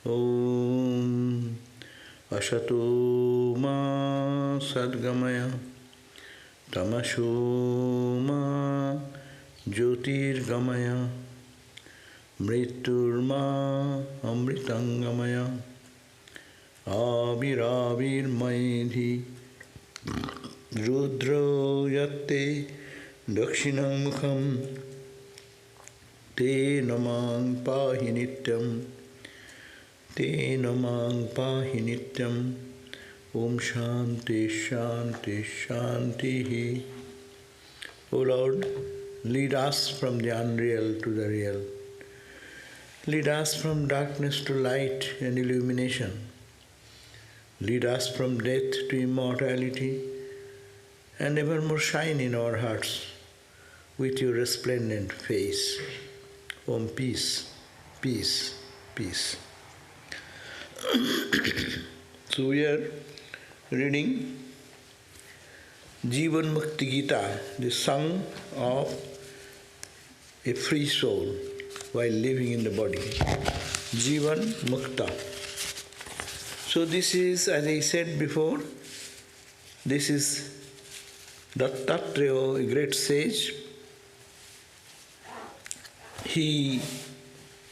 Om Asato Ma Sadgamaya Tamasho Ma Jyotirgamaya Mriturma Amritangamaya Aviravir Maidhi Rudro Yatte Dakshinam Mukham Te Namang Pahi Nityam Te Namang Pahi Nityam Om Shanti Shanti Shanti. O Lord, lead us from the unreal to the real. Lead us from darkness to light and illumination. Lead us from death to immortality and evermore shine in our hearts with your resplendent face. Om peace, peace, peace. So we are reading Jivan Mukti Gita, the song of a free soul while living in the body. Jivan Mukta. So this is, as I said before, this is Dattatreya, a great sage. He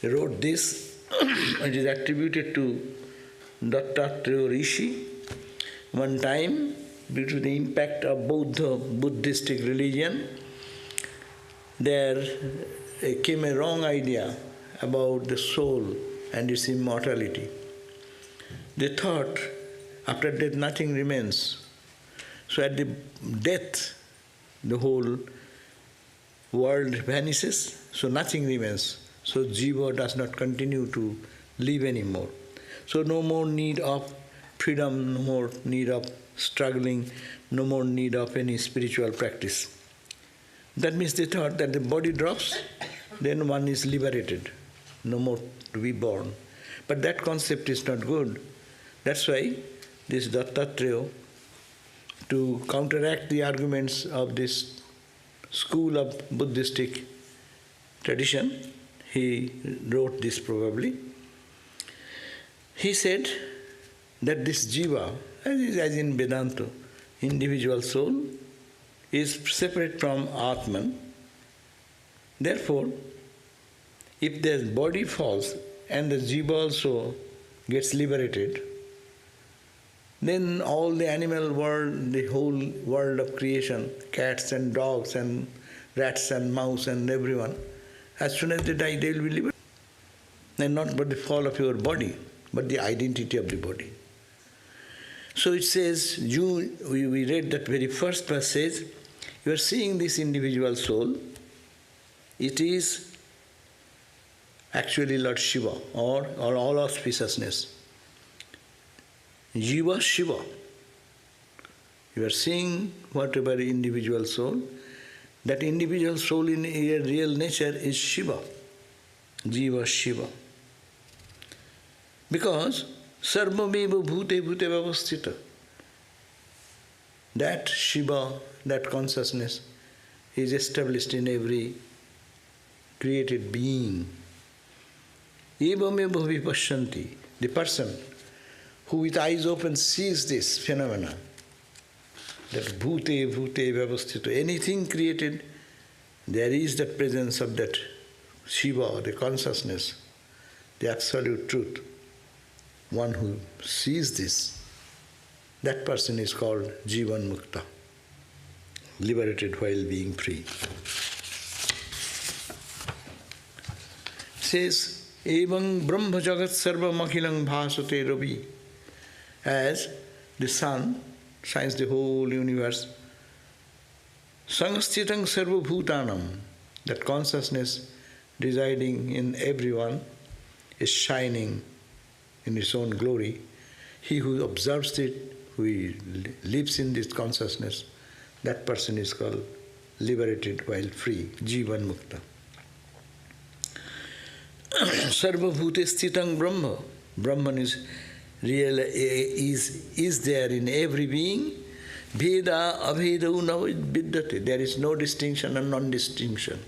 wrote this. It is attributed to Dattatreya Rishi. One time, due to the impact of Buddhistic religion, there came a wrong idea about the soul and its immortality. They thought after death nothing remains. So at the death, the whole world vanishes, so nothing remains. So Jiva does not continue to live anymore. So no more need of freedom, no more need of struggling, no more need of any spiritual practice. That means they thought that the body drops, then one is liberated, no more to be born. But that concept is not good. That's why this Dattatreya, to counteract the arguments of this school of Buddhistic tradition, he wrote this probably. He said that this Jiva, as in Vedanta, individual soul, is separate from Atman. Therefore, if the body falls and the Jiva also gets liberated, then all the animal world, the whole world of creation, cats and dogs and rats and mouse and everyone, as soon as they die, they will be liberated. And not but the fall of your body, but the identity of the body. So it says, we read that very first verse says, you are seeing this individual soul, it is actually Lord Shiva, or all auspiciousness. Jiva Shiva. You are seeing whatever individual soul, that individual soul in real nature is Shiva. Jiva Shiva. Because Sarvameva Bhute Bhute Vavastita. That Shiva, that consciousness is established in every created being. Evameva vipashyanti. The person who with eyes open sees this phenomena, that bhute bhute vyavastita, anything created, there is the presence of that Shiva, the consciousness, the absolute truth. One who sees this, that person is called Jivan Mukta, liberated while being free. It says, Evang Brahma Jagat Sarva Makhilang Bhasate Ravi. As the sun shines the whole universe, Sanghastitang Sarva Bhutanam, that consciousness residing in everyone is shining in its own glory. He who observes it, who lives in this consciousness, that person is called liberated while free, Jivan Mukta. Sarva Bhute Stitang Brahma. Brahman is real, is there in every being. Veda Aveda Unavidyate. There is no distinction and non-distinction.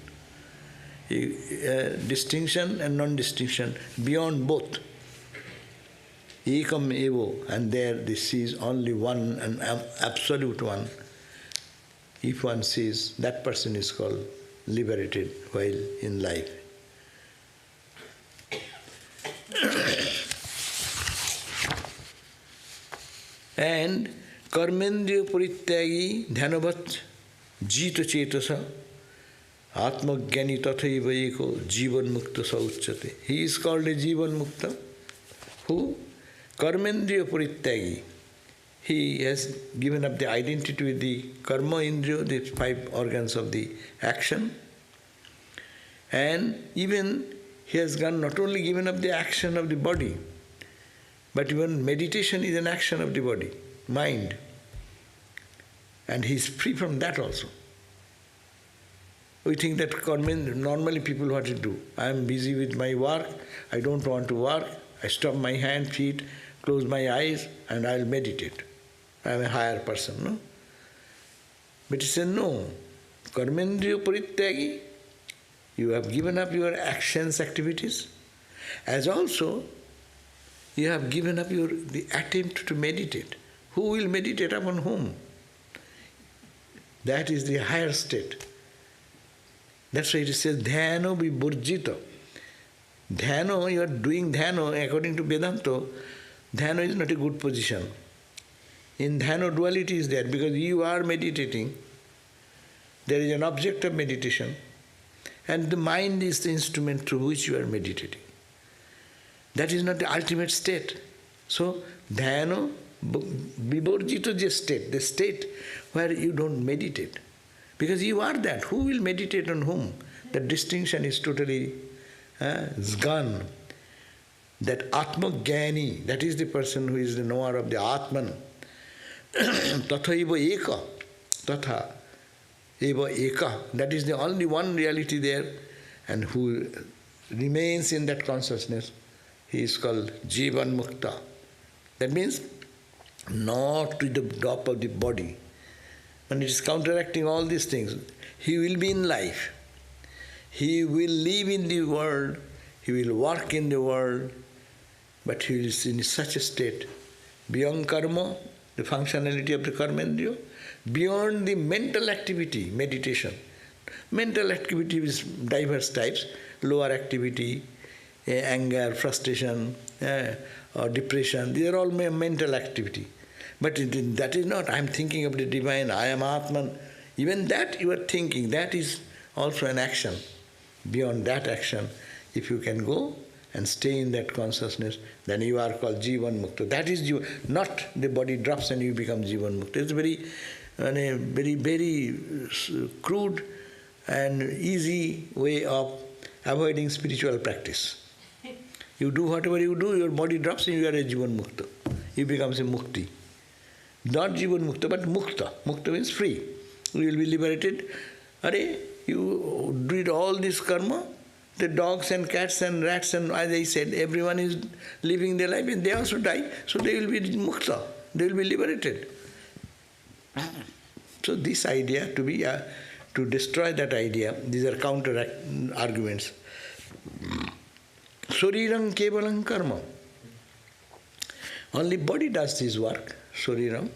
Distinction and non-distinction, beyond both. ekam evo, and there this is only one, an absolute one. If one sees, that person is called liberated while in life. And karmendriya parityagi dhanavat jita chetasa atmagyani tathaiva eko Jivan Mukta sauchyate. He is called a Jivan Mukta. Who? Karmendriya parityagi. He has given up the identity with the karma indriya, the 5 organs of the action. And even he has not only given up the action of the body, but even meditation is an action of the body, mind. And he is free from that also. We think that normally people what to do. I am busy with my work, I don't want to work, I stop my hand, feet, close my eyes, and I will meditate. I am a higher person, no? But he said, no. Karmendriya parityagi, you have given up your actions, activities, as also you have given up the attempt to meditate. Who will meditate upon whom? That is the higher state. That's why it says, dhyano viburjita. Dhyano, you are doing dhyano, according to Vedanta, dhyano is not a good position. In dhyano, duality is there, because you are meditating. There is an object of meditation, and the mind is the instrument through which you are meditating. That is not the ultimate state. So, dhyano, viburjita is state, the state where you don't meditate. Because you are that. Who will meditate on whom? The distinction is totally gone. That Atma-gyani, that is the person who is the knower of the Atman. Tathaiva eka. Tatha eva eka. That is the only one reality there, and who remains in that consciousness. He is called Jivan Mukta. That means not to the drop of the body. And it is counteracting all these things. He will be in life. He will live in the world. He will work in the world. But he is in such a state, beyond karma, the functionality of the karmendriya, beyond the mental activity, meditation. Mental activity is diverse types, lower activity, anger, frustration, or depression. These are all mental activity. But that is not, I am thinking of the divine, I am Atman. Even that you are thinking, that is also an action. Beyond that action, if you can go and stay in that consciousness, then you are called Jivan Mukta. That is not the body drops and you become Jivan Mukta. It's a very crude and easy way of avoiding spiritual practice. You do whatever you do, your body drops and you are a Jivan Mukta. You become a Mukti. Not Jivan Mukta, but Mukta. Mukta means free. You will be liberated. You did all this karma. The dogs and cats and rats and, as I said, everyone is living their life and they also die. So they will be Mukta. They will be liberated. So this idea, to destroy that idea, these are counter arguments. Sarirang kevalam karma. Only body does this work. Sariram,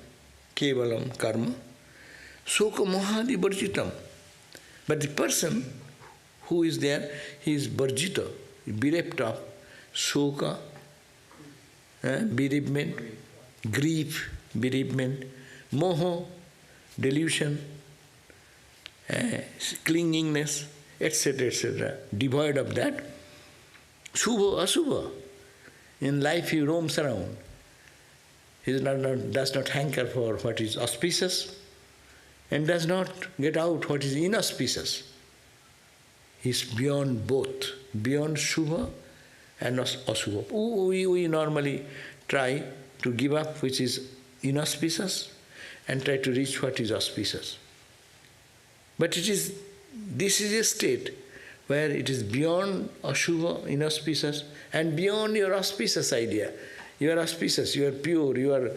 kevalam karma. Soka mohadi barjitam. But the person who is there, he is barjita, bereft of soka, bereavement, grief, bereavement, moho, delusion, clingingness, etc., etc., devoid of that. Shubha, asubha. In life he roams around. He does not hanker for what is auspicious and does not get out what is inauspicious. He is beyond both, beyond Shubha and Asubha. We normally try to give up which is inauspicious and try to reach what is auspicious. But this is a state where it is beyond Ashubha, inauspicious, and beyond your auspicious idea. You are auspicious, you are pure, you are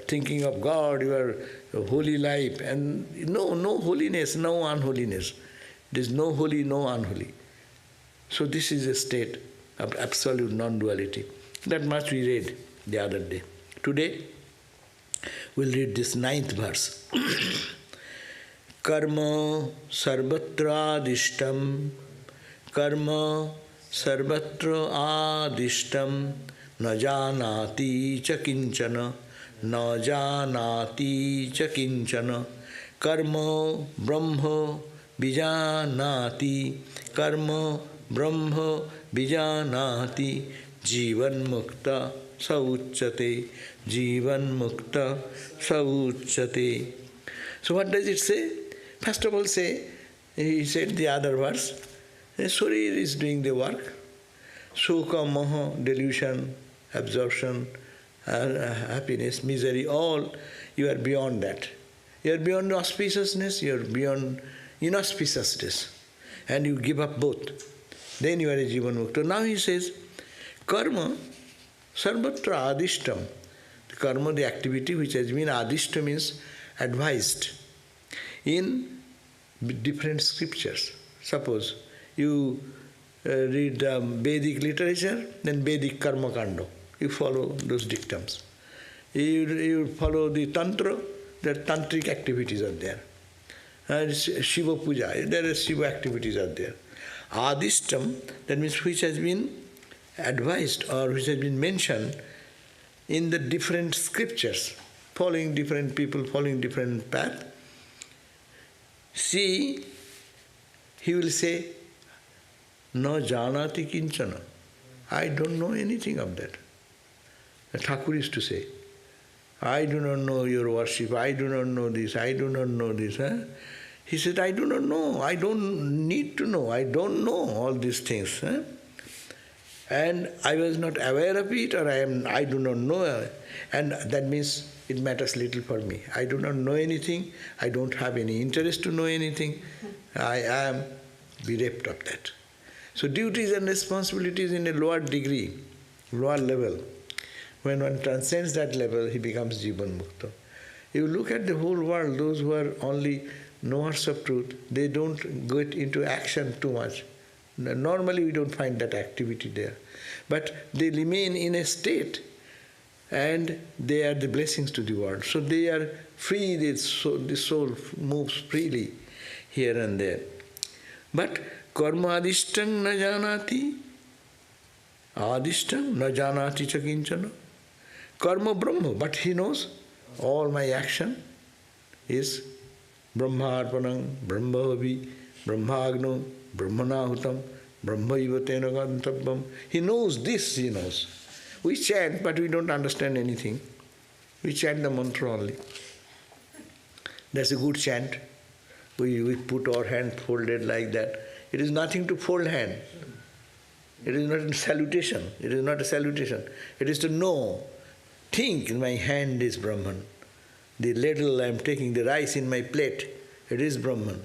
thinking of God, you are holy life, and no holiness, no unholiness. There is no holy, no unholy. So this is a state of absolute non-duality. That much we read the other day. Today, we'll read this 9th verse. Karma sarvatra adishtam, karma sarvatra adishtam, na janati cha kinchana, na janati cha kinchana, karma brahma vijanati, karma brahma vijanati, Jivan Mukta Sauchyate, Jivan Mukta Sauchyate. So what does it say? First of all he said the other verse, Surya is doing the work. Sukha, moha, delusion, absorption, happiness, misery, all, you are beyond that. You are beyond auspiciousness, you are beyond inauspiciousness. And you give up both. Then you are a Jivan Mukta. Now he says, Karma, sarvatra adishtam. The karma, the activity which has been adishtam means advised in different scriptures. Suppose you read Vedic literature, then Vedic karma kando. You follow those dictums. You follow the Tantra, there tantric activities are there. Shiva puja, there are Shiva activities are there. Adishtam, that means which has been advised or which has been mentioned in the different scriptures, following different people, following different path. See, he will say, no janati kinchana. I don't know anything of that. The Thakur used to say, I do not know your worship, I do not know this, I do not know this. He said, I do not know, I don't need to know, I don't know all these things. And I was not aware of it, or I do not know, and that means it matters little for me. I do not know anything, I don't have any interest to know anything, I am bereft of that. So duties and responsibilities in a lower degree, lower level, when one transcends that level, he becomes Jivan Mukta. You look at the whole world, those who are only knowers of truth, they don't get into action too much. Normally we don't find that activity there. But they remain in a state and they are the blessings to the world. So they are free, the soul moves freely here and there. But karma adishtam na janati, adishtam na janati cha kinchana. Karma Brahma, but he knows all my action is Brahma arpanam, Brahma havi, Brahma agno, Brahmanahutam, Brahma ivatena gantabham. He knows this, he knows. We chant, but we don't understand anything. We chant the mantra only. That's a good chant. We put our hand folded like that. It is nothing to fold hand. It is not a salutation. It is not a salutation. It is to know. Think, my hand is Brahman. The ladle I am taking, the rice in my plate, it is Brahman.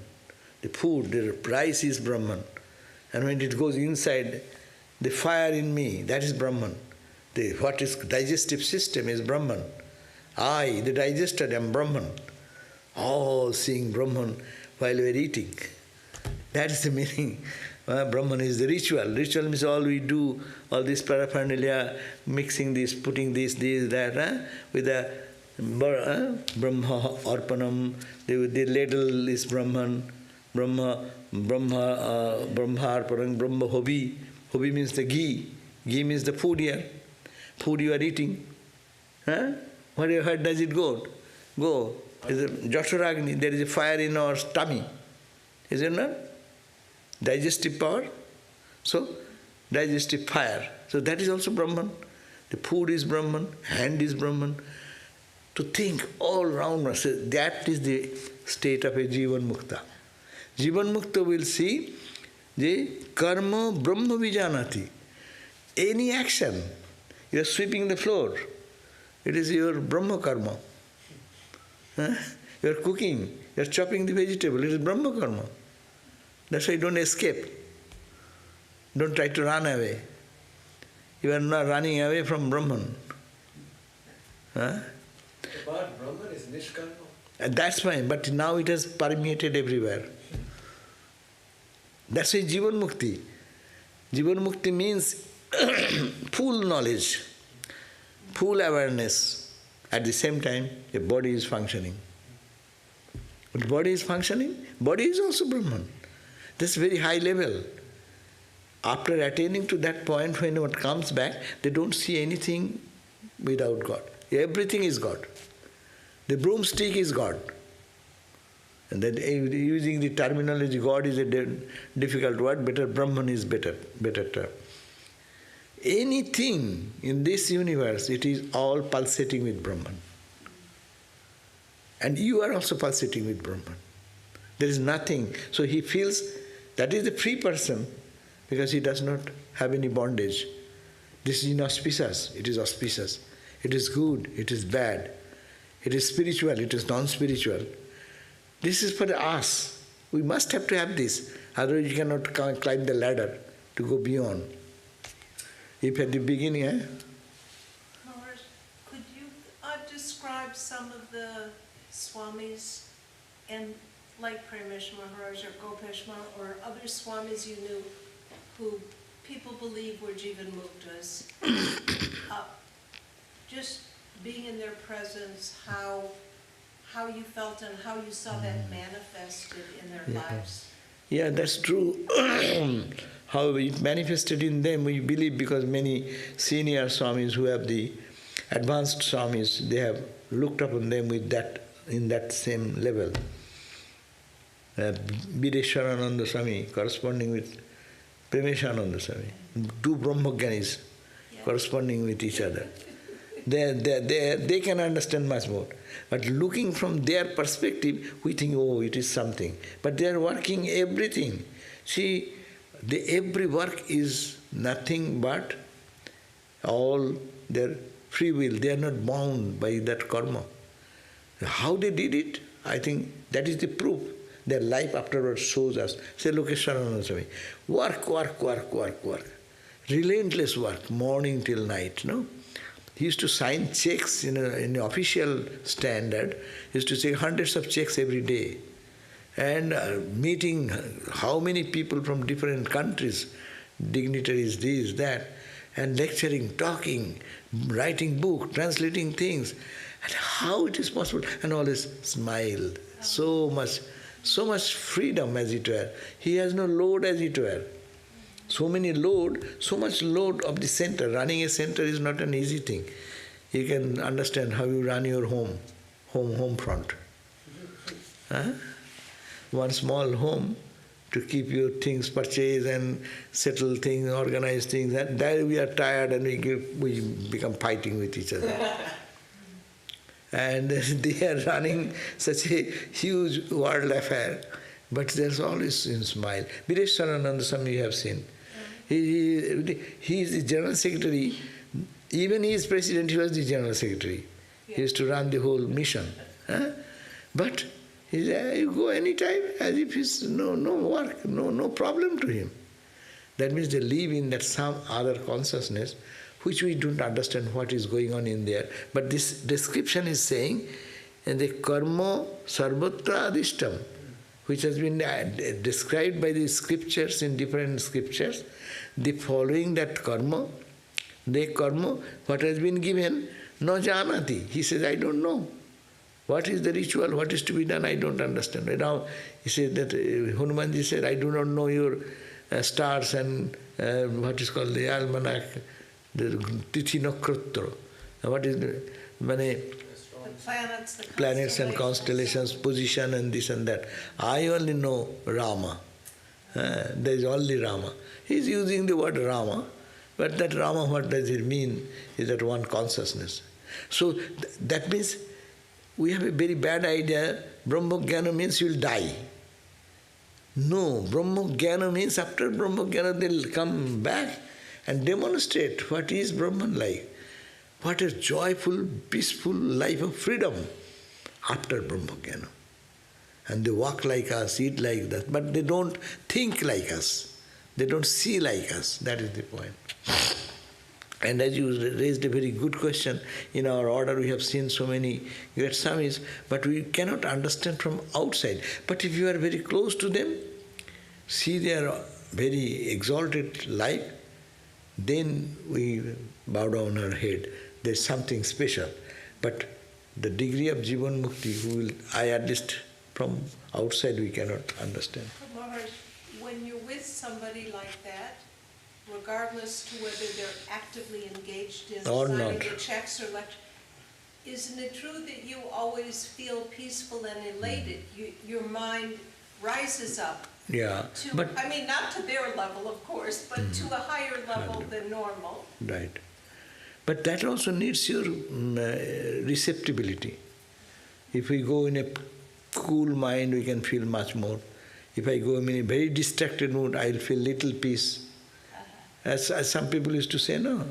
The food, the rice is Brahman. And when it goes inside, the fire in me, that is Brahman. What is digestive system is Brahman. I, the digested, am Brahman. All seeing Brahman while we are eating. That is the meaning. Brahman is the ritual. Ritual means all we do, all this paraphernalia, mixing this, putting this, that, with the Brahma arpanam, the ladle is Brahman, Brahma arpanam, Brahma hobi. Hobi means the ghee. Ghee means the food here. Food you are eating. Where does it go? Go. Is a Jataragni, there is a fire in our tummy. Is it not? Digestive power. So, digestive fire. So that is also Brahman. The food is Brahman, hand is Brahman. To think all round us, that is the state of a Jivan Mukta. Jivan Mukta will see the karma Brahma vijanati. Any action, you are sweeping the floor, it is your Brahma karma. You are cooking, you are chopping the vegetable, it is Brahma karma. That's why you don't escape. Don't try to run away. You are not running away from Brahman. But Brahman is nishkarma. That's fine, but now it has permeated everywhere. That's why Jivan Mukti. Jivan Mukti means full knowledge. full awareness. At the same time, the body is functioning. When the body is functioning, body is also Brahman. This very high level. After attaining to that point, when one comes back, they don't see anything without God. Everything is God. The broomstick is God. And then using the terminology, God is a difficult word, better Brahman is better term. Anything in this universe, it is all pulsating with Brahman. And you are also pulsating with Brahman. There is nothing. So he feels that is the free person because he does not have any bondage. This is inauspicious, it is auspicious. It is good, it is bad. It is spiritual, it is non-spiritual. This is for us. We must have to have this. Otherwise you cannot climb the ladder to go beyond. If at the beginning, Maharaj, could you describe some of the Swamis, and like Premesh Maharaj or Gopesh Maharaj or other Swamis you knew who people believe were Jivan Muktas, just being in their presence, how you felt and how you saw that manifested in their lives? Yeah, that's true. How it manifested in them, we believe, because many senior Swamis who have the advanced Swamis, they have looked upon them with that, in that same level. Videswarananda Swami corresponding with Premeshananda Swami, two Brahmagyanis corresponding with each other. They can understand much more. But looking from their perspective, we think, oh, it is something. But they are working everything. See, every work is nothing but all their free will. They are not bound by that karma. How they did it, I think that is the proof. Their life afterwards shows us. Say Lokeshwarananda Swami, work. Relentless work, morning till night, no? He used to sign checks in an official standard. He used to say hundreds of checks every day. And meeting how many people from different countries, dignitaries, this, that, and lecturing, talking, writing book, translating things. And how it is possible? And always smiled. So much freedom, as it were. He has no load, as it were. So much load of the center. Running a center is not an easy thing. You can understand how you run your home front. Huh? One small home to keep your things purchased and settle things, organize things. And there we are tired and we become fighting with each other. And they are running such a huge world affair. But there's always a smile. Videswarananda Swami you have seen. He is the general secretary. Even he is president, he was the general secretary. He used to run the whole mission. Huh? But you go anytime as if it's no work, no problem to him. That means they live in that some other consciousness which we don't understand what is going on in there. But this description is saying, and the karma sarvatra adishtam, which has been described by the scriptures in different scriptures, the following that karma, what has been given, no janati. He says, I don't know. What is the ritual, what is to be done, I don't understand. Right now, he said that, Hanumanji said, I do not know your stars and what is called the almanac, the tithi nakshatra. What is the planets and constellations, position and this and that. I only know Rama. There is only Rama. He is using the word Rama, but that Rama, what does it mean? Is that one consciousness. So that means we have a very bad idea. Brahma-jnana means you will die. No, Brahma-jnana means after Brahma-jnana they will come back and demonstrate what is Brahman like. What a joyful, peaceful life of freedom after Brahma-jnana. And they walk like us, eat like that, but they don't think like us. They don't see like us. That is the point. And as you raised a very good question, in our order we have seen so many great Swamis, but we cannot understand from outside. But if you are very close to them, see their very exalted life, then we bow down our head. there's something special. But the degree of Jivan Mukti, at least from outside we cannot understand. Maharaj, when you're with somebody like that, regardless to whether they're actively engaged in Or signing not. the checks or lecture, isn't it true that you always feel peaceful and elated? Your mind rises up Yeah, to, but I mean, not to their level, of course, but to a higher level than normal. right. But that also needs your receptibility. If we go in a cool mind, we can feel much more. If I go in a very distracted mood, I'll feel little peace. As some people used to say, no,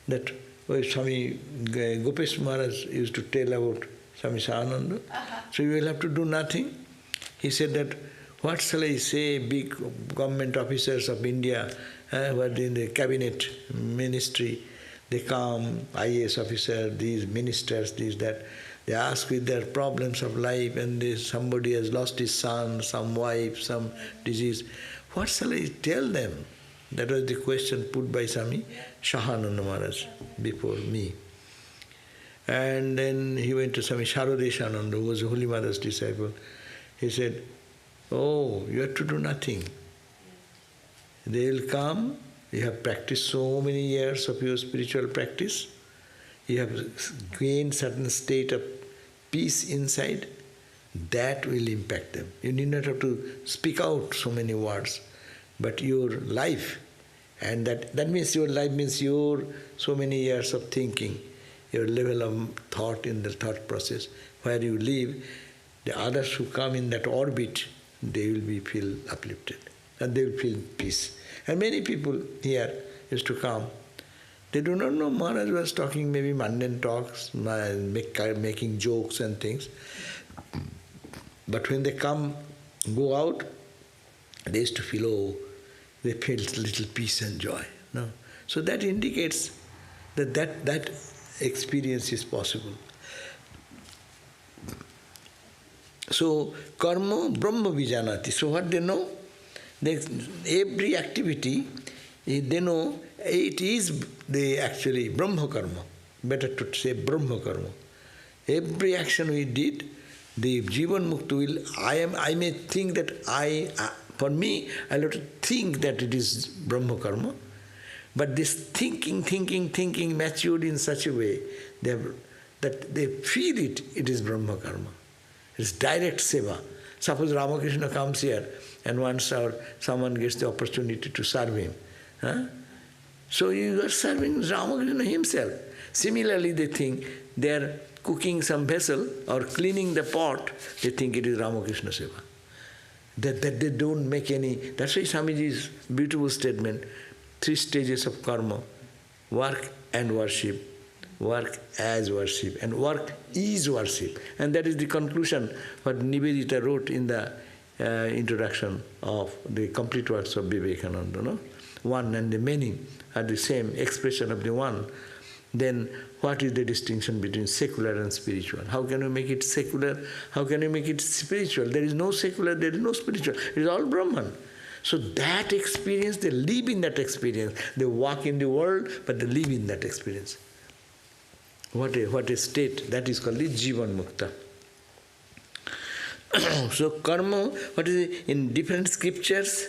that Swami Gopesh Maharaj used to tell about Swami Sarvadevananda. So you will have to do nothing. He said that, what shall I say, big government officers of India, who are in the cabinet ministry, they come, IAS officer, these ministers, this, that, they ask with their problems of life, and somebody has lost his son, some wife, some disease. What shall I tell them? That was the question put by Swami Shahananda Maharaj before me. And then he went to Swami Sarvadevananda, who was Holy Mother's disciple. He said, oh, you have to do nothing. They will come, you have practiced so many years of your spiritual practice, you have gained certain state of peace inside, that will impact them. You need not have to speak out so many words, but your life, and that means your life means your so many years of thinking, your level of thought in the thought process, where you live, the others who come in that orbit, they will feel uplifted and they will feel peace. And many people here used to come. They do not know Maharaj was talking maybe mundane talks, making jokes and things. But when they come, go out, they used to feel, oh, they felt little peace and joy. No? So that indicates that experience is possible. So, karma brahma vijanati. So what they know? Every activity, they know it is actually brahma karma. Better to say brahma karma. Every action we did, the Jivan Mukti will, I may think that for me, I have to think that it is brahma karma. But this thinking matured in such a way that they feel it is brahma karma. It's direct seva. Suppose Ramakrishna comes here and once someone gets the opportunity to serve him. So you are serving Ramakrishna himself. Similarly, they think they are cooking some vessel or cleaning the pot, they think it is Ramakrishna seva. That they don't make any... That's why Swamiji's beautiful statement, 3 stages of karma, work and worship, work as worship, and work is worship. And that is the conclusion what Nivedita wrote in the introduction of the complete works of Vivekananda. No? One and the many are the same expression of the one. Then what is the distinction between secular and spiritual? How can you make it secular? How can you make it spiritual? There is no secular, there is no spiritual. It is all Brahman. So that experience, they live in that experience. They walk in the world, but they live in that experience. What a state. That is called the Jivan Mukta. So karma, what is it? In different scriptures,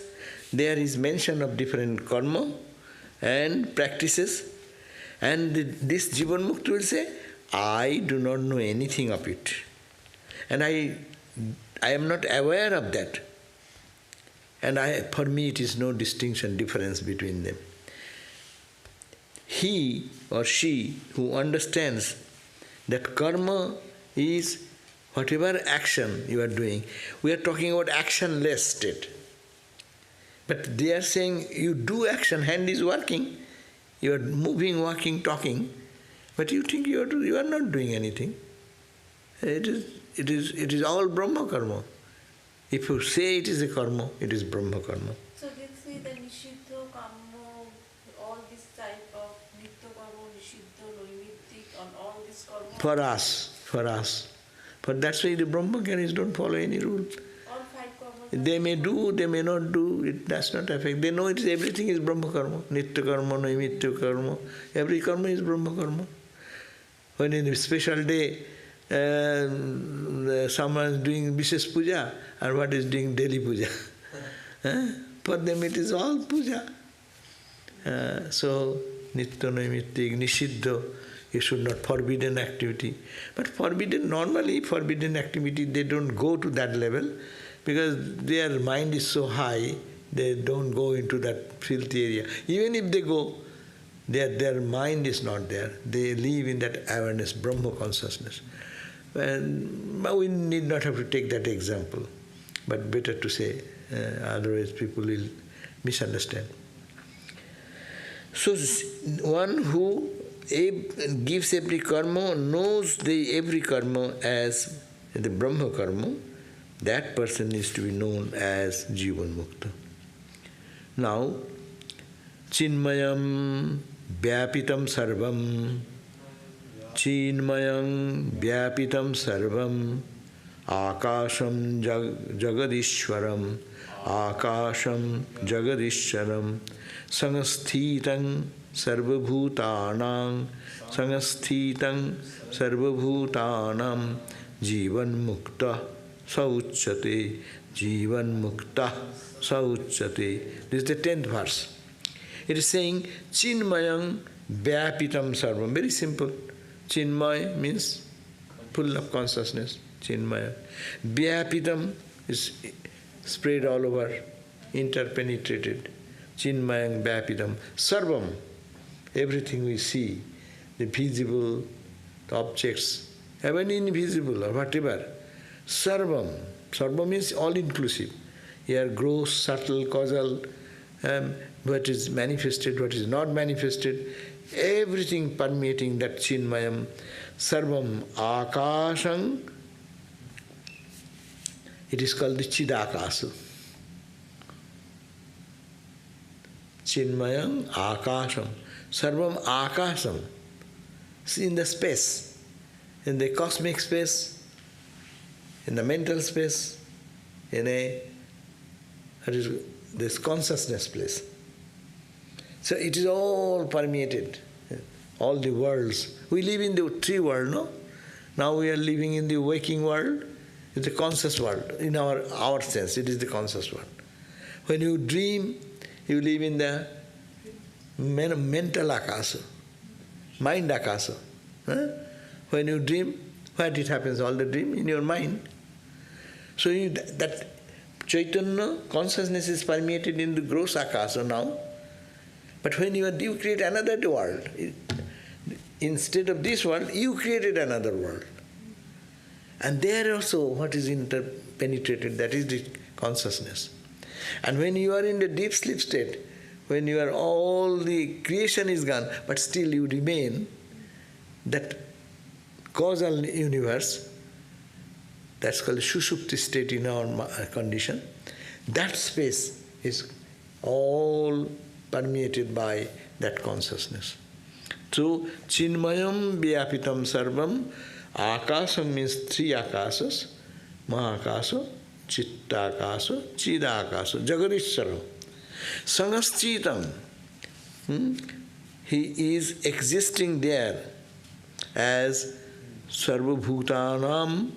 there is mention of different karma and practices. And this Jivan Mukta will say, I do not know anything of it. And I am not aware of that. And for me it is no distinction, difference between them. He or she who understands that karma is whatever action you are doing, we are talking about actionless state. But they are saying you do action, hand is working, you are moving, walking, talking, but you think you are not doing anything. It is all Brahma karma. If you say it is a karma, it is Brahma karma. So they say the Nishiddha, Kamma, all this type of Nitya karma, Nishiddha, Noimittik, on all this karma. For us. But that's why the Brahmacharis don't follow any rule. All 5 karma. They may do, they may not do, it does not affect. They know everything is Brahma karma. Nitya karma, Naimitya karma. Every karma is Brahma karma. When in a special day, someone is doing Vishesh Puja, and what is doing daily puja. For them it is all puja. So, nitya naimittik, nishiddha, you should not forbidden activity. But normally forbidden activity, they don't go to that level because their mind is so high, they don't go into that filthy area. Even if they go, their mind is not there. They live in that awareness, Brahma consciousness. And we need not have to take that example, but better to say, otherwise people will misunderstand. So one who gives every karma, knows the every karma as the Brahma karma, that person is to be known as Jivan Mukta. Now, Chinmayam Vyapitam Sarvam, Chinmayam Vyapitam Sarvam, Akasham Jagadishwaram, Akasham Jagadishwaram, Sangasthitang Sarvabhutanam, Sangasthitang Sarvabhutanam, Jivan Mukta Sauchyate, Jivan Mukta Sauchyate. This is the 10th verse. It is saying, Chinmayam Vyapitam Sarvam. Very simple. Chinmay means full of consciousness. Chinmaya. Vyapitam is spread all over, interpenetrated. Chinmayam Vyapitam. Sarvam. Everything we see, the visible, the objects, even invisible or whatever. Sarvam. Sarvam means all-inclusive. Here gross, subtle, causal, what is manifested, what is not manifested, everything permeating that Chinmayam. Sarvam Akasham. It is called the Chidakasa. Chinmayam Akasham. Sarvam Akasham. In the space, in the cosmic space, in the mental space, in this consciousness place. So it is all permeated, all the worlds. We live in the three worlds, no? Now we are living in the waking world, it's the conscious world. In our sense, it is the conscious world. When you dream, you live in the mental akasa, mind akasa. When you dream, what it happens? All the dream in your mind. So that Chaitanya, consciousness is permeated in the gross akasa now. But when you create another world, instead of this world, you created another world. And there also what is interpenetrated, that is the consciousness. And when you are in the deep sleep state, when you are all the creation is gone, but still you remain, that causal universe, that's called Sushupti state in our condition, that space is all permeated by that consciousness. So, Chinmayam Vyapitam Sarvam, Akasam means three akasas, Mahakasa, Chittakasa, Chidakasa, Jagadishwaram. Sangaschitam, he is existing there as Sarvabhutanam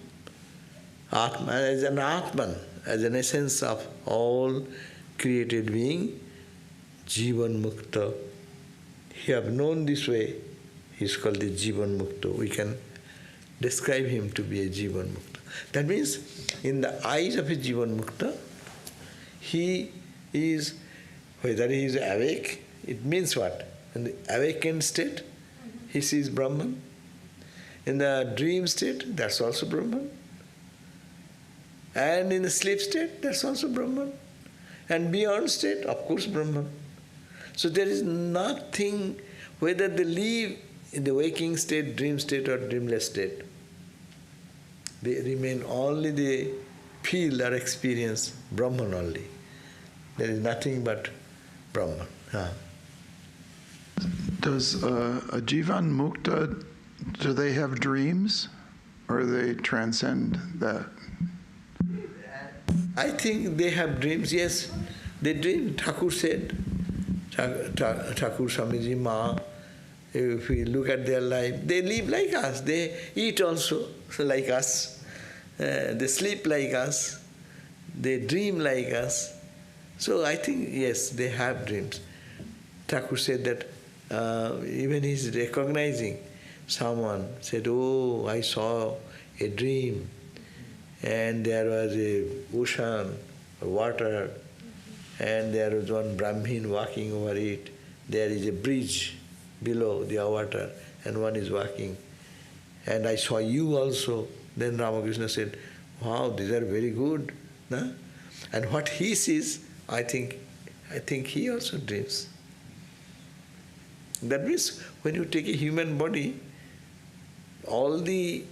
Atma, as an Atman, as an essence of all created being, Jivan Mukta. You have known this way, he is called the Jivan Mukta. We can describe him to be a Jivan Mukta. That means, in the eyes of a Jivan Mukta, he is, whether he is awake, it means what? In the awakened state, he sees Brahman. In the dream state, that's also Brahman. And in the sleep state, that's also Brahman. And beyond state, of course, Brahman. So there is nothing, whether they live in the waking state, dream state or dreamless state, they remain only, they feel or experience Brahman only. There is nothing but Brahman. Does a Jivan Mukta, do they have dreams, or they transcend that? I think they have dreams, yes. They dream, Thakur said. Thakur Swamiji Ma if we look at their life, they live like us. They eat also like us. They sleep like us. They dream like us. So I think, yes, they have dreams. Thakur said that even he's recognizing someone, said, oh, I saw a dream, and there was a ocean, water, and there was one Brahmin walking over it. There is a bridge below the water, and one is walking. And I saw you also. Then Ramakrishna said, wow, these are very good. No? And what he sees, I think he also dreams. That means when you take a human body, all the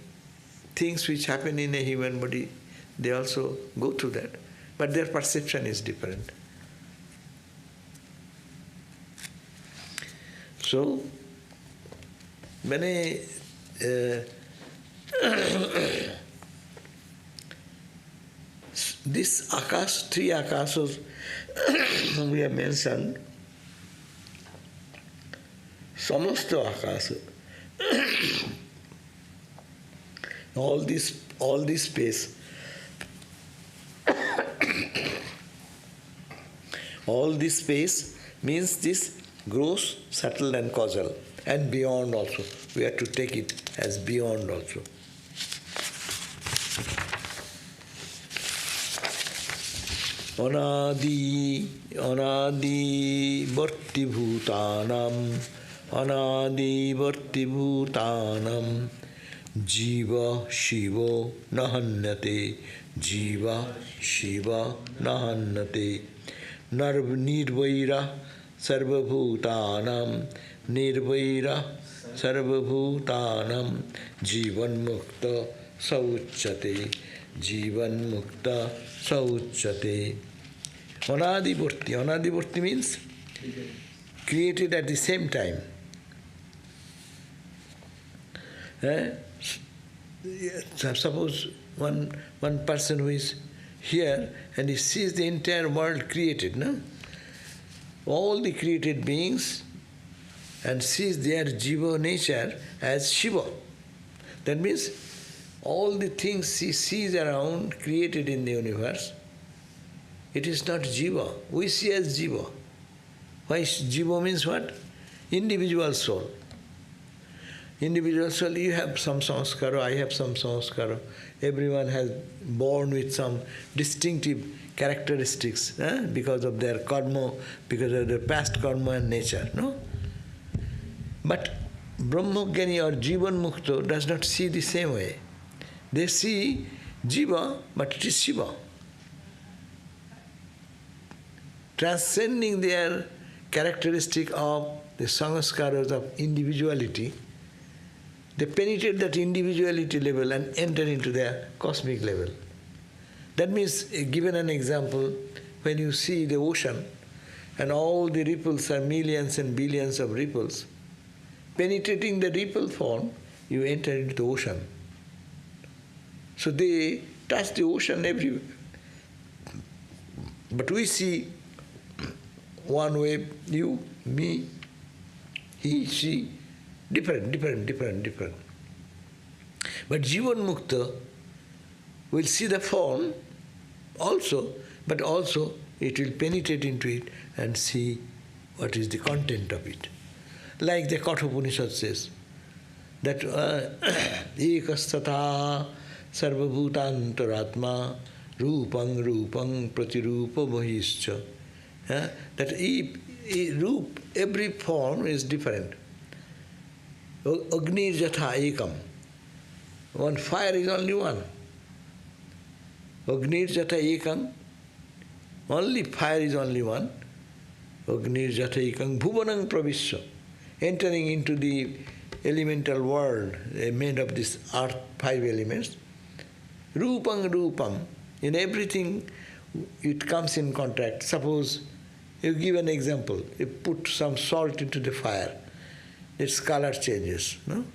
things which happen in a human body, they also go through that. But their perception is different. So, many this Akash, three Akashas we have mentioned, Samasta Akasha, all this space, all this space means this gross, subtle and causal, and beyond also. We have to take it as beyond also. Anadi Bharti Bhutanam, Anadi Bharti Bhutanam, Jiva Shiva Nahanyate, Jiva Shiva Nahanyate, Nirvaira Sarvabhutanam, Nirvaira Sarvabhutanam, Jivan Mukta Sauchyate, Jivan Mukta Sauchyate. Anadi Bharti means created at the same time. Suppose one person who is here and he sees the entire world created, no? All the created beings, and sees their Jiva nature as Shiva. That means all the things he sees around created in the universe, it is not Jiva. We see as Jiva. Why Jiva means what? Individual soul. Individual soul, you have some samskara, I have some samskara. Everyone has born with some distinctive characteristics because of their karma, because of their past karma and nature. No? But Brahmajnani or Jivan Mukta does not see the same way. They see Jiva, but it is Shiva. Transcending their characteristic of the samskaras of individuality, they penetrate that individuality level and enter into their cosmic level. That means, given an example, when you see the ocean and all the ripples are millions and billions of ripples, penetrating the ripple form, you enter into the ocean. So they touch the ocean everywhere. But we see one way, you, me, he, she, different. But Jivan Mukta will see the form also, but also it will penetrate into it and see what is the content of it. Like the Kathopanishad says, that ekastata sarvabhutantaratma rupang pratirupa mahischa. That every form is different. Agni jatha ekam. One fire is only one. Agni jatha ekam. Only fire is only one. Agni jatha ekam bhuvanang pravishya. Entering into the elemental world made of this earth, 5 elements. Rupam. In everything it comes in contact. Suppose you give an example. You put some salt into the fire, its color changes. No?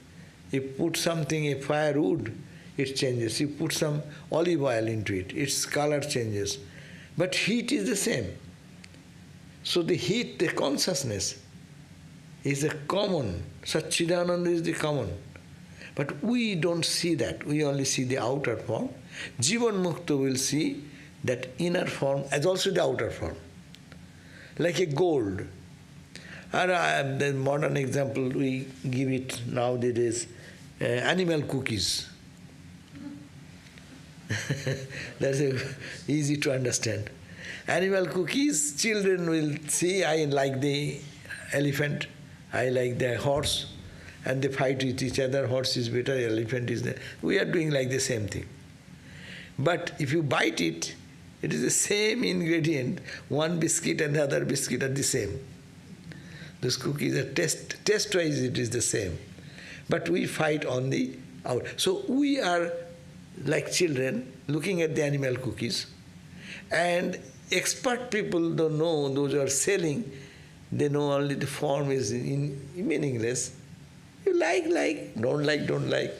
You put something, a firewood, it changes. You put some olive oil into it, its color changes. But heat is the same. So the heat, the consciousness, is a common. Satchidananda is the common. But we don't see that. We only see the outer form. Jivan Mukta will see that inner form as also the outer form. Like a gold. And the modern example we give it nowadays, animal cookies. That's easy to understand. Animal cookies, children will see, I like the elephant, I like the horse, and they fight with each other, horse is better, elephant is there. We are doing like the same thing. But if you bite it, it is the same ingredient, one biscuit and the other biscuit are the same. Those cookies are taste-wise it is the same. But we fight on the out. So we are like children looking at the animal cookies, and expert people don't know, those who are selling, they know only the form is meaningless. You like, don't like,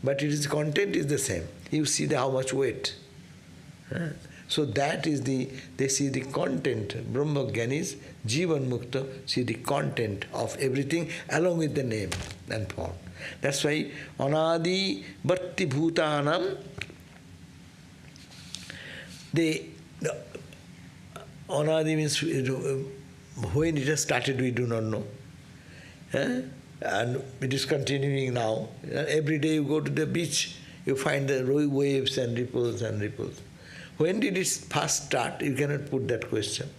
but it is content is the same. You see how much weight. So that is they see the content. Brahmagyanis, Jivan Mukta, see the content of everything along with the name and form. That's why Anadi Bhatti Bhutanam, the Anadi means when it has started we do not know. And it is continuing now. Every day you go to the beach, you find the waves and ripples and ripples. When did it first start? You cannot put that question.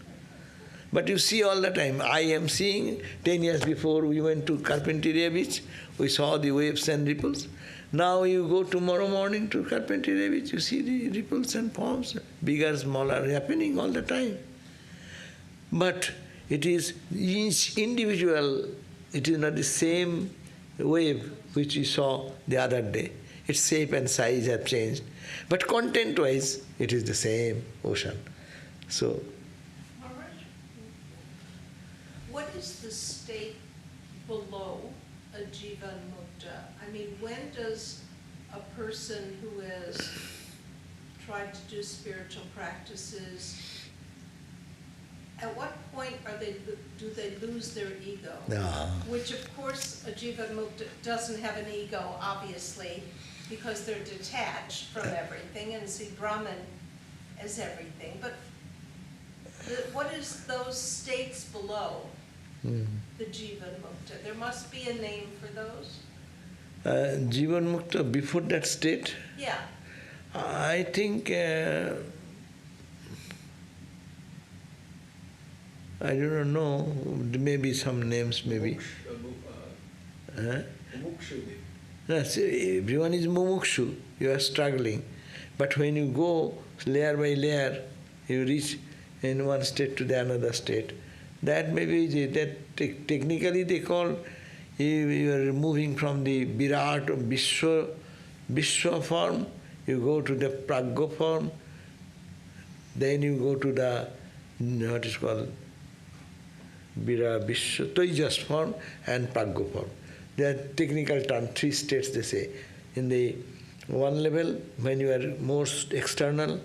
But you see all the time. I am seeing 10 years before we went to Carpinteria beach, we saw the waves and ripples. Now you go tomorrow morning to Carpinteria beach, you see the ripples and forms, bigger, smaller, happening all the time. But it is each individual, it is not the same wave which we saw the other day. Its shape and size have changed. But content-wise, it is the same ocean. So, what is the state below a Jivan Mukta? I mean, when does a person who has tried to do spiritual practices, at what point do they lose their ego? no. Which of course a Jivan Mukta doesn't have an ego, obviously, because they're detached from everything and see Brahman as everything. But what is those states below the Jivan Mukta? There must be a name for those? Jivan Mukta, before that state, Yeah. I think, I don't know, maybe some names, maybe. Everyone is mumukshu, you are struggling. But when you go layer by layer, you reach in one state to the another state. That maybe that technically they call you are moving from the Virat or Vishwa form, you go to the Pragya form, then you go to the what is called Vishwa Tejas form and Pragya form. They are technical term, 3 states they say. In the one level, when you are most external,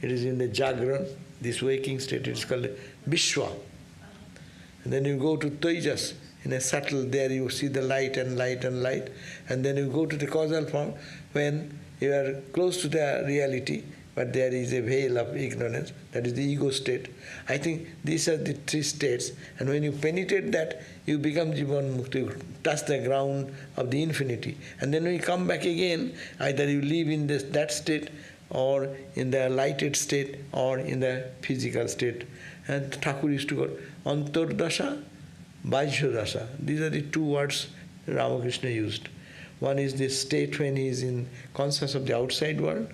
it is in the Jagran, this waking state, it is called Vishwa. And then you go to Tejas, in a subtle, there you see the light and light and light. And then you go to the causal form, when you are close to the reality, but there is a veil of ignorance, that is the ego state. I think these are the 3 states, and when you penetrate that, you become Jivan Mukti, you touch the ground of the infinity. And then when you come back again, either you live in that state, or in the lighted state, or in the physical state. And Thakur used to call Antardasha, Bajyadasha. These are the 2 words Ramakrishna used. One is the state when he is in conscious of the outside world,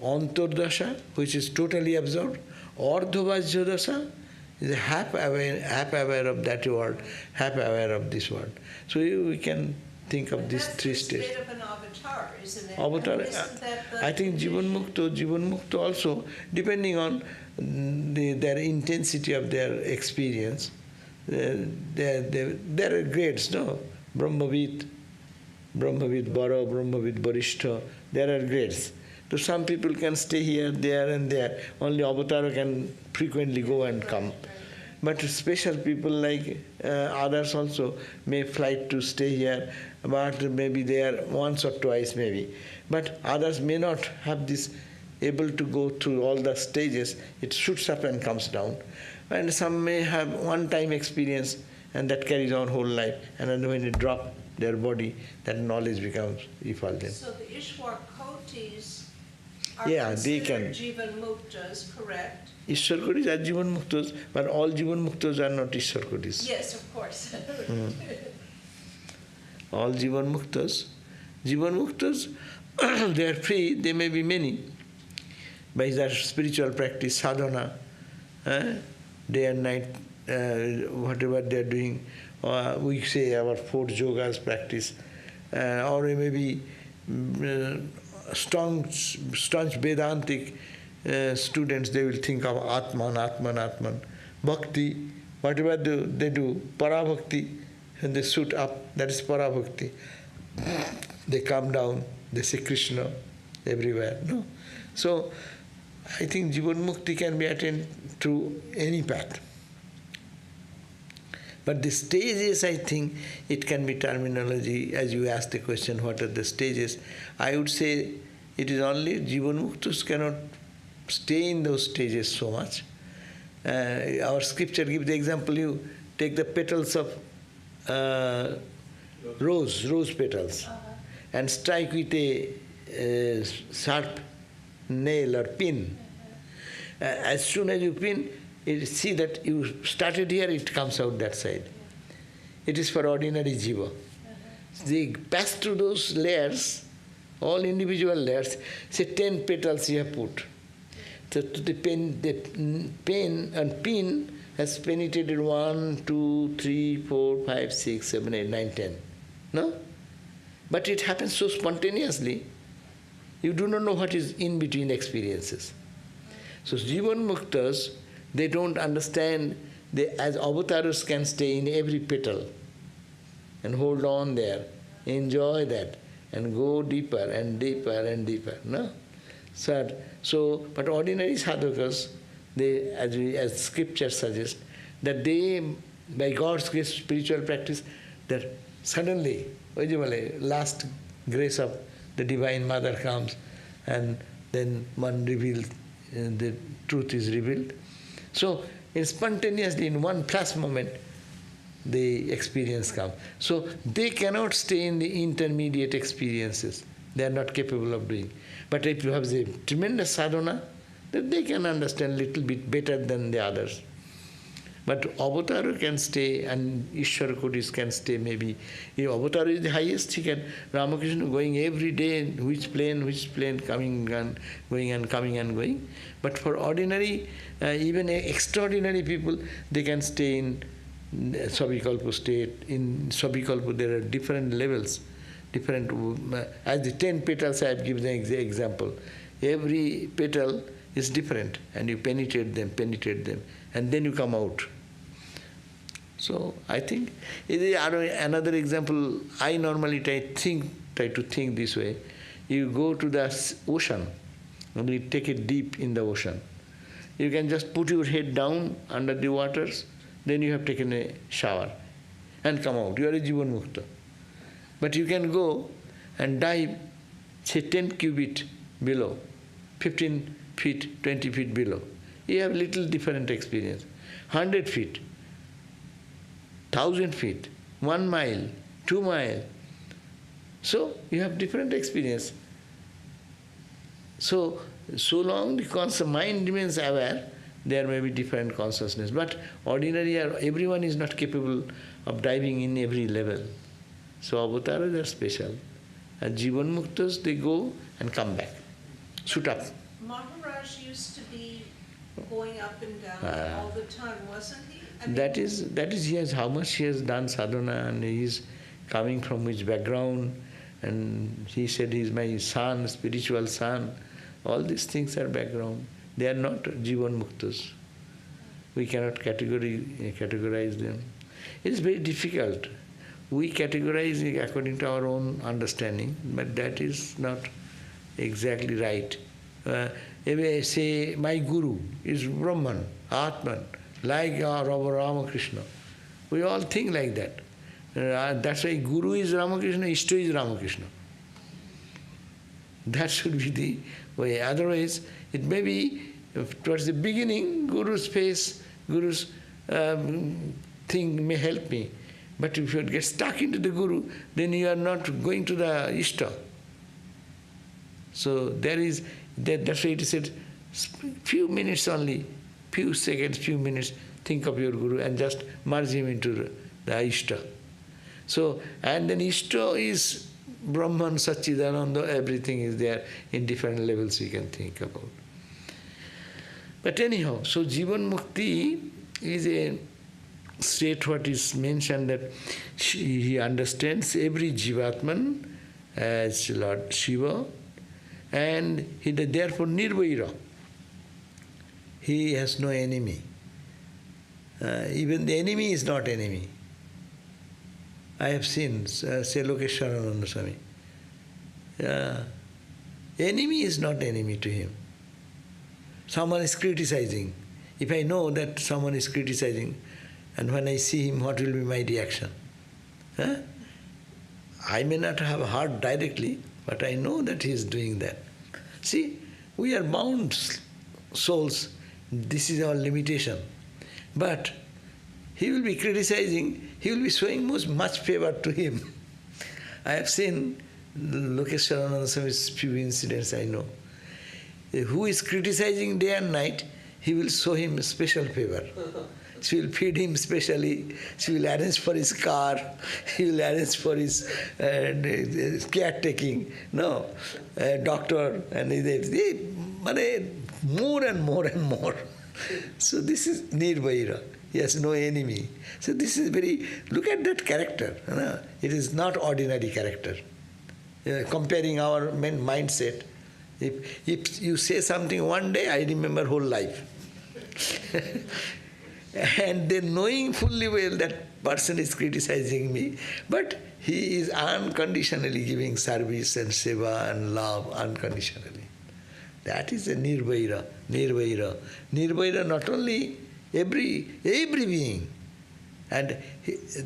Antardasha, which is totally absorbed, Ardhavajyadasha is half aware of that world, half aware of this world. So we can think of these 3 states. That's the state of an avatar, isn't it? Avatar, Isn't that the I think Jivan Mukta also, depending on their intensity of their experience, there are grades, no? Brahmavid Bara, Brahmavid Barishtha, there are grades. So some people can stay here, there and there. Only avatar can frequently go and come. But special people like others also may fly to stay here, but maybe they are once or twice maybe. But others may not have this able to go through all the stages. It shoots up and comes down. And some may have one-time experience and that carries on whole life. And then when it drops their body, that knowledge becomes effulgent. So the Ishwar Kotis are Yeah, they can. considered Jivan Muktas, correct? Ishwar Kotis are Jivan Muktas, but all Jivan Muktas are not Ishwar Kotis. Yes, of course. All Jivan Muktas, they are free, they may be many. By their spiritual practice, sadhana, day and night, whatever they are doing, we say our 4 yogas practice, or maybe staunch Vedantic students, they will think of Atman, Atman, Atman. Bhakti, whatever they do, Parabhakti, and they shoot up, that is Parabhakti. They come down, they say Krishna everywhere. No? So, I think Jivan Mukti can be attained through any path. But the stages, I think, it can be terminology. As you asked the question, what are the stages? I would say it is only Jivan Muktus cannot stay in those stages so much. Our scripture gives the example, you take the petals of rose petals, and strike with a sharp nail or pin. As soon as you pin, you see that you started here, it comes out that side. It is for ordinary jiva. They pass through those layers, all individual layers. Say 10 petals you have put. So the pen and pin has penetrated 1, 2, 3, 4, 5, 6, 7, 8, 9, 10. No? But it happens so spontaneously. You do not know what is in between experiences. So Jivan Muktas, they don't understand, they as avatars can stay in every petal and hold on there, enjoy that, and go deeper and deeper and deeper. No? So, but ordinary sadhakas, they, as scripture suggests, that they, by God's grace, spiritual practice, that suddenly, last grace of the Divine Mother comes, and then one reveals, the truth is revealed. So, spontaneously, in one flash moment, the experience comes. So, they cannot stay in the intermediate experiences. They are not capable of doing. But if you have the tremendous sadhana, then they can understand a little bit better than the others. But avatar can stay, and Ishwar Kotis can stay maybe. If avatar is the highest, he can, Ramakrishna going every day, which plane, coming and going and coming and going. But for ordinary, even extraordinary people, they can stay in Sabikalpa state. In Sabikalpa there are different levels, different, as the 10 petals I have given the example. Every petal is different, and you penetrate them, and then you come out. So I think another example, I normally try to think this way. You go to the ocean, and you take it deep in the ocean. You can just put your head down under the waters, then you have taken a shower and come out. You are a Jivan Mukta. But you can go and dive, say 10 cubit below, 15 feet, 20 feet below. You have little different experience. 100 feet, 1,000 feet, 1 mile, 2 miles. So you have different experience. So long the mind remains aware, there may be different consciousness. But ordinarily, everyone is not capable of diving in every level. So avatars are special. And Jivan Muktas, they go and come back, shoot up. Maharaj used to be going up and down all the time, wasn't he? I mean, That is he has how much he has done sadhana, and he is coming from which background, and he said he is my son, spiritual son. All these things are background. They are not Jivan Muktas. We cannot categorize them. It is very difficult. We categorize it according to our own understanding, but that is not exactly right. If I say my guru is Brahman, Atman, like our Ramakrishna. We all think like that. That's why Guru is Ramakrishna, Ishta is Ramakrishna. That should be the way. Otherwise, it may be towards the beginning, Guru's face, Guru's thing may help me. But if you get stuck into the Guru, then you are not going to the Ishta. So that's why it is said, few minutes only, few seconds, few minutes, think of your Guru and just merge him into the Ishta. So, and then Ishta is Brahman, Satchidananda, everything is there in different levels you can think about. But anyhow, so Jivan Mukti is a state what is mentioned that he understands every Jivatman as Lord Shiva, and he therefore Nirvaira. He has no enemy. Even the enemy is not enemy. I have seen, say Lokeshwarananda Swami. Enemy is not enemy to him. Someone is criticizing. If I know that someone is criticizing, and when I see him, what will be my reaction? I may not have heard directly, but I know that he is doing that. See, we are bound souls. This is our limitation. But he will be criticizing, he will be showing much favor to him. I have seen Lokeshwarananda Swami's few incidents I know. Who is criticizing day and night, he will show him special favor. She will feed him specially, she will arrange for his car, he will arrange for his caretaking, doctor, and more and more and more. So this is Nirvaira. He has no enemy. So this is look at that character. It is not ordinary character. Comparing our mindset, if you say something one day, I remember whole life. And then knowing fully well that person is criticizing me, but he is unconditionally giving service and seva and love unconditionally. That is a Nirvaira. Nirvaira. Nirvaira not only every being, and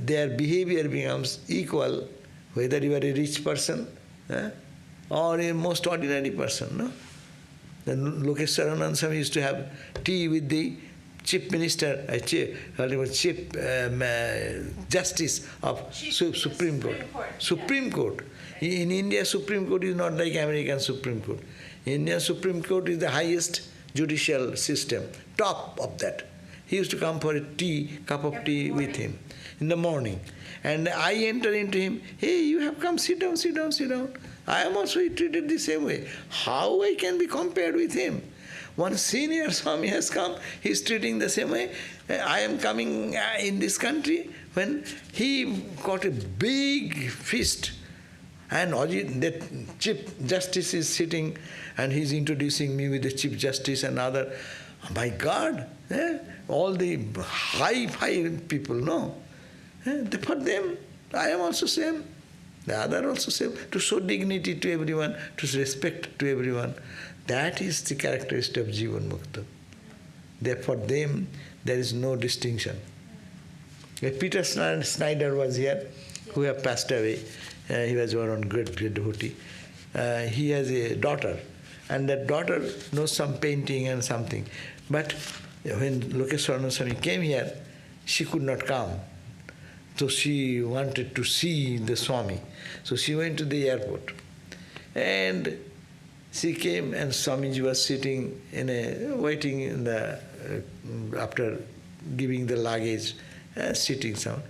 their behavior becomes equal, whether you are a rich person or a most ordinary person. No? Then Lokeshwarananda Swami used to have tea with the Chief Minister, Chief Justice of Supreme Court. Supreme Court. In India, Supreme Court is not like American Supreme Court. Indian Supreme Court is the highest judicial system, top of that. He used to come for a cup of tea with him in the morning. And I enter into him, hey, you have come, sit down, sit down, sit down. I am also treated the same way. How I can be compared with him? One senior Swami has come, he is treating the same way. I am coming in this country when he got a big feast, and that Chief Justice is sitting and he is introducing me with the Chief Justice and other. Oh my God, all the high people, for them, I am also same. The other also same. To show dignity to everyone, to respect to everyone. That is the characteristic of Jivan Mukta. For them, there is no distinction. Peter Snyder was here, who have passed away. He was one great devotee. He has a daughter, and that daughter knows some painting and something. But when Lokeshwarananda Swami came here, she could not come. So she wanted to see the Swami. So she went to the airport. And she came, and Swamiji was sitting waiting in the after giving the luggage, sitting down.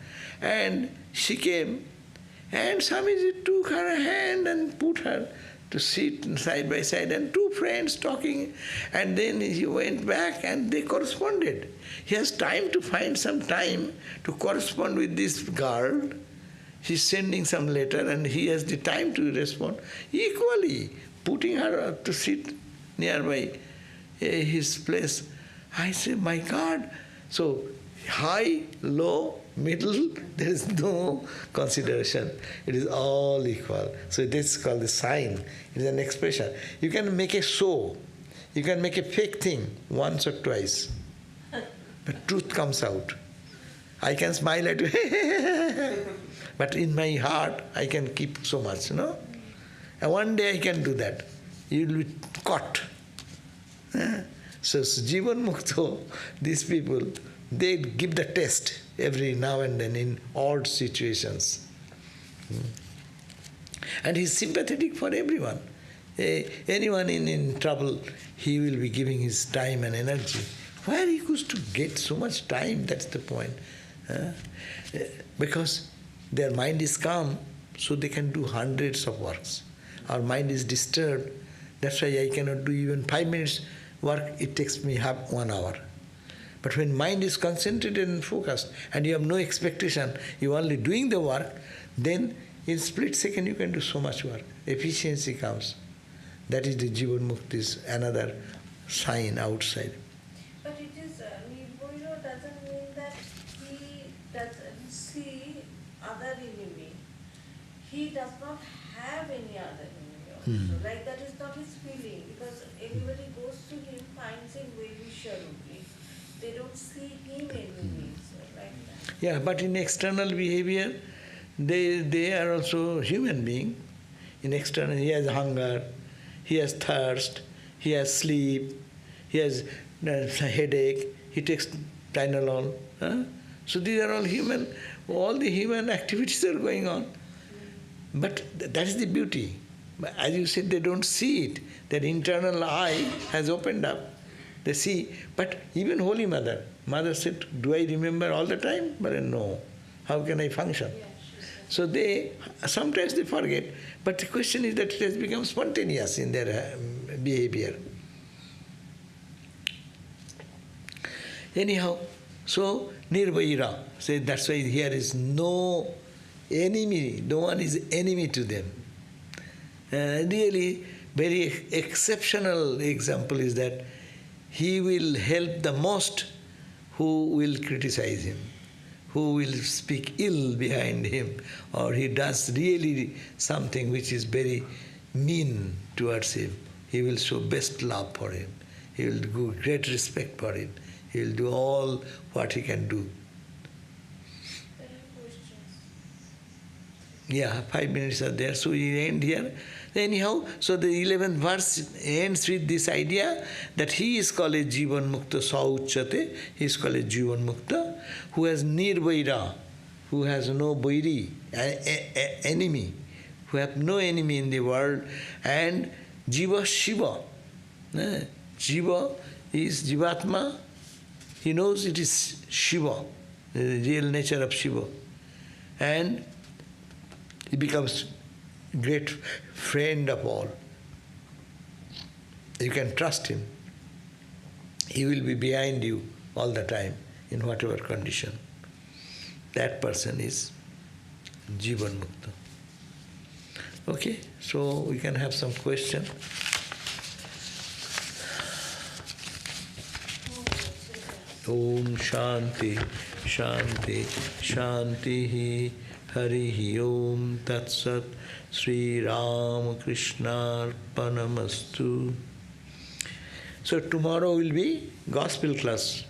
And she came, and Swamiji took her hand and put her to sit side by side, and two friends talking. And then he went back, and they corresponded. He has time to find some time to correspond with this girl. She's sending some letter, and he has the time to respond equally, putting her to sit nearby his place. I say, my God. So high, low, middle, there is no consideration. It is all equal. So this is called the sign. It is an expression. You can make a show. You can make a fake thing once or twice. The truth comes out. I can smile at you, but in my heart I can keep so much, no? And one day I can do that. You will be caught. So Jivan Mukto, these people, they give the test every now and then in odd situations. And he's sympathetic for everyone. Anyone in trouble, he will be giving his time and energy. Where he goes to get so much time, that's the point. Because their mind is calm, so they can do hundreds of works. Our mind is disturbed, that's why I cannot do even 5 minutes work, it takes me half 1 hour. But when mind is concentrated and focused, and you have no expectation, you are only doing the work, then in split second you can do so much work. Efficiency comes. That is the Jivan Mukti's another sign outside. But it is, Nirvaira doesn't mean that he doesn't see other enemy. He does not have any other enemy also. Like that is not his feeling, because everybody goes to him, finds him very sharply. They don't see him enemies like that. Yeah, but in external behavior, they are also human being. In external, he has hunger, he has thirst, he has sleep, he has headache, he takes Tylenol. So these are all human, all the human activities are going on. But that is the beauty. As you said, they don't see it. Their internal eye has opened up. They see. But even Holy Mother said, do I remember all the time? But no. How can I function? So sometimes they forget. But the question is that it has become spontaneous in their behavior. Anyhow, so Nirvaira, say that's why here is no enemy, no one is enemy to them. Really, very exceptional example is that he will help the most who will criticize him, who will speak ill behind him, or he does really something which is very mean towards him. He will show best love for him. He will do great respect for him. He will do all what he can do. Yeah, 5 minutes are there, so we end here. Anyhow, so the 11th verse ends with this idea that he is called a Jivan Mukta Sauchate, he is called a Jivan Mukta, who has Nirvaira, who has no Vairi, enemy, who have no enemy in the world, and Jiva Shiva. Jiva is Jivatma, he knows it is Shiva, the real nature of Shiva. And he becomes great friend of all. You can trust him. He will be behind you all the time, in whatever condition. That person is Jivan Mukta. Okay, so we can have some question. Om Shanti, Shanti, Shanti. Harihi Om Tat Sat Sri Ram Krishna Arpanamastu. So tomorrow will be gospel class,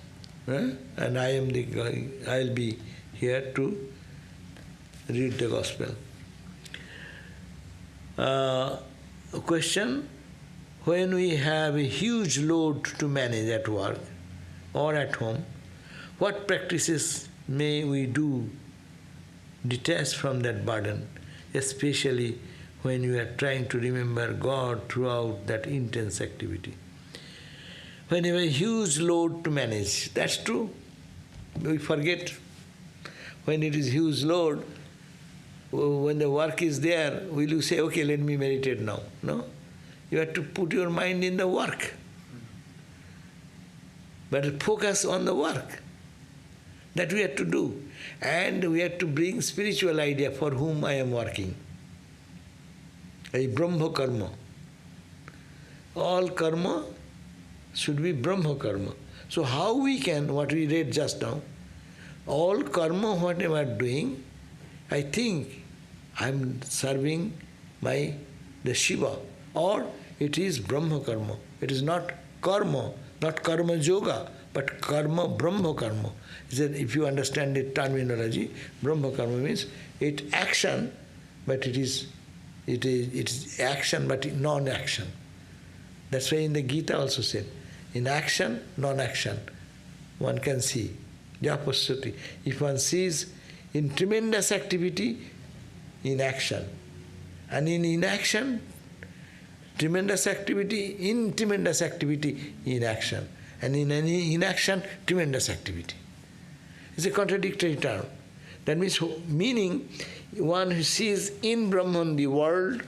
and I'll be here to read the gospel. Question: when we have a huge load to manage at work or at home, what practices may we do detached from that burden, especially when you are trying to remember God throughout that intense activity? When you have a huge load to manage, that's true. We forget. When it is huge load, when the work is there, will you say, okay, let me meditate now? No. You have to put your mind in the work. But focus on the work. That we have to do. And we have to bring spiritual idea for whom I am working. A Brahma karma. All karma should be Brahma karma. So how we can, what we read just now, all karma, whatever I am doing, I think I am serving the Shiva. Or it is Brahma karma. It is not karma not karma yoga, but karma, Brahma karma. He said, if you understand the terminology, Brahma karma means it action, but it is action, but non-action. That's why in the Gita also said, in action, non-action, one can see. Japasati. If one sees in tremendous activity, in action, and in inaction, tremendous activity, in action, and in any inaction, tremendous activity. It's a contradictory term. That means, meaning, one who sees in Brahman the world,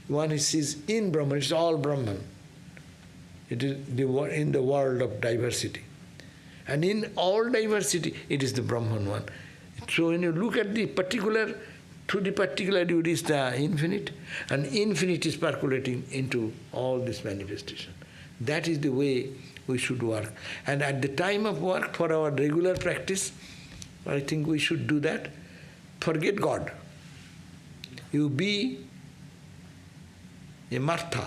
one who sees in Brahman, it's all Brahman. It is in the world of diversity. And in all diversity, it is the Brahman one. So when you look at the particular, through the particular you reach the infinite, and infinite is percolating into all this manifestation. That is the way we should work. And at the time of work, for our regular practice, I think we should do that. Forget God. You be a Martha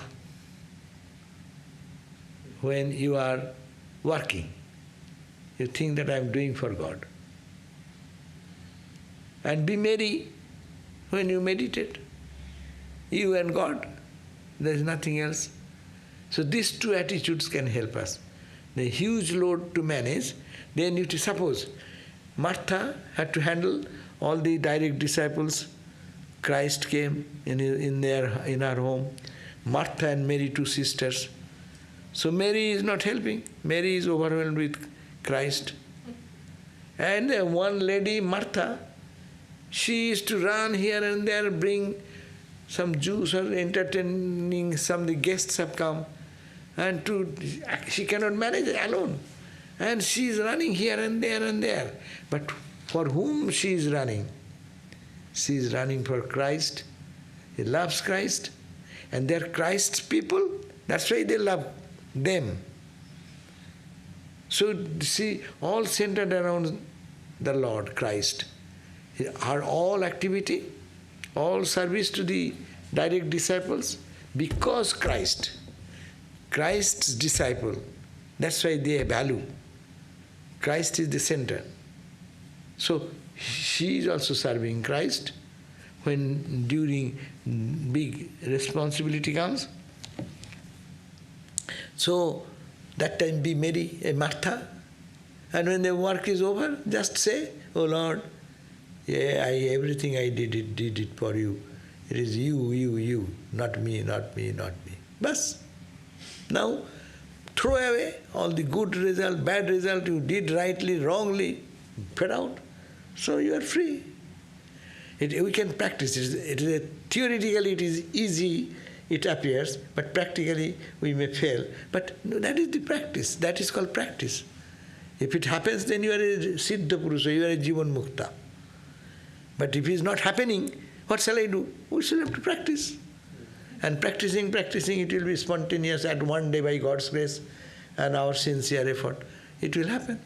when you are working. You think that I am doing for God. And be merry when you meditate. You and God. There is nothing else. So these two attitudes can help us. The huge load to manage, then you to suppose Martha had to handle all the direct disciples. Christ came in her home. Martha and Mary, two sisters. So Mary is not helping. Mary is overwhelmed with Christ. And one lady, Martha, she used to run here and there, bring some juice or entertaining, some of the guests have come. And she cannot manage it alone. And she is running here and there and there. But for whom she is running? She is running for Christ. He loves Christ. And they are Christ's people. That's why they love them. So see, all centered around the Lord, Christ. Her all activity, all service to the direct disciples, because Christ's disciple, that's why they value. Christ is the center. So she is also serving Christ when during big responsibility comes. So that time be Mary, a Martha, and when the work is over, just say, "Oh Lord, yeah, everything I did it for you. It is you, not me. Bas. Now, throw away all the good result, bad result you did rightly, wrongly, fed out. So you are free. We can practice it. Theoretically it is easy, it appears, but practically we may fail. But no, that is the practice. That is called practice. If it happens, then you are a Siddha Purusha, you are a Jivan Mukta. But if it is not happening, what shall I do? We shall have to practice. And practicing, it will be spontaneous at one day by God's grace and our sincere effort. It will happen.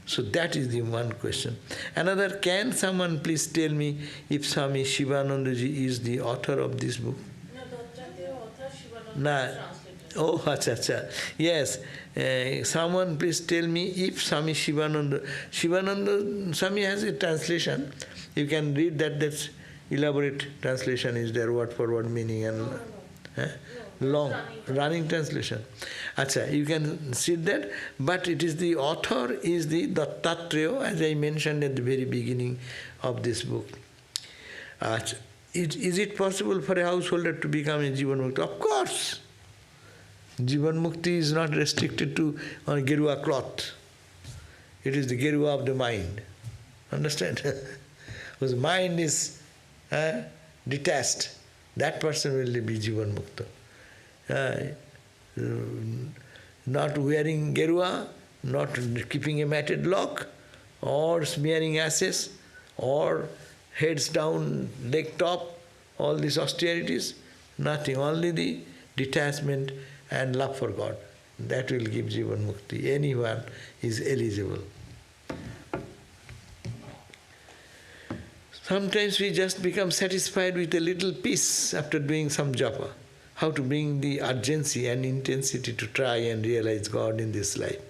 So that is the one question. Another, can someone please tell me if Swami Shivananda ji is the author of this book? No, the author Shivananda Nah. translated. Oh, acha. Yes. Someone please tell me if Swami Shivananda Swami has a translation. You can read that. That's elaborate translation is there, word for word meaning and long running translation. Acha, you can see that, but it is the author is the Dattatreya, as I mentioned at the very beginning of this book. Acha. Is it possible for a householder to become a Jivan Mukti? Of course. Jivan Mukti is not restricted to Gerua cloth. It is the Gerua of the mind. Understand? Whose mind is detached, that person will be Jivan Mukta. Not wearing Gerua, not keeping a matted lock, or smearing ashes, or heads down, leg top, all these austerities, nothing, only the detachment and love for God. That will give Jivan Mukti. Anyone is eligible. Sometimes we just become satisfied with a little peace after doing some japa. how to bring the urgency and intensity to try and realize God in this life.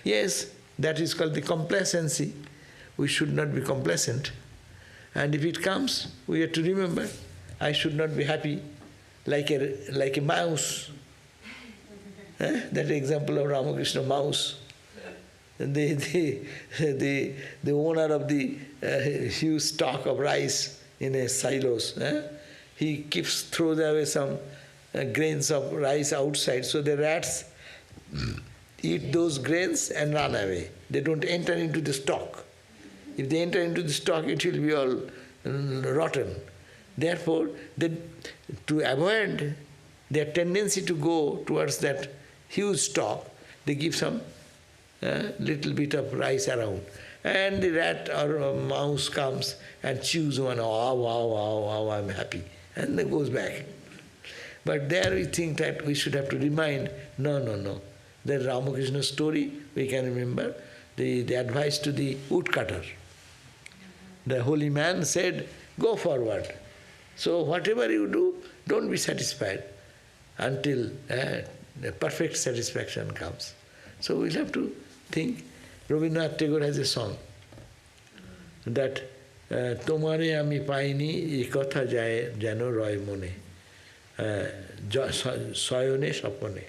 Yes, that is called the complacency. We should not be complacent. And if it comes, we have to remember, I should not be happy like a mouse. That example of Ramakrishna mouse. The owner of the huge stock of rice in a silos, he throws away some grains of rice outside, so the rats eat those grains and run away. They don't enter into the stock. If they enter into the stock, it will be all rotten. Therefore, to avoid their tendency to go towards that huge stock, they give some little bit of rice around. And the rat or a mouse comes and chews one, wow, I'm happy. And then goes back. But there we think that we should have to remind, no. The Ramakrishna story, we can remember, the advice to the woodcutter. The holy man said, go forward. So whatever you do, don't be satisfied until the perfect satisfaction comes. So we'll have to think. Rabindranath Tagore has a song that Tomare ami paini e kotha jaye jano roy mone soyone sapone.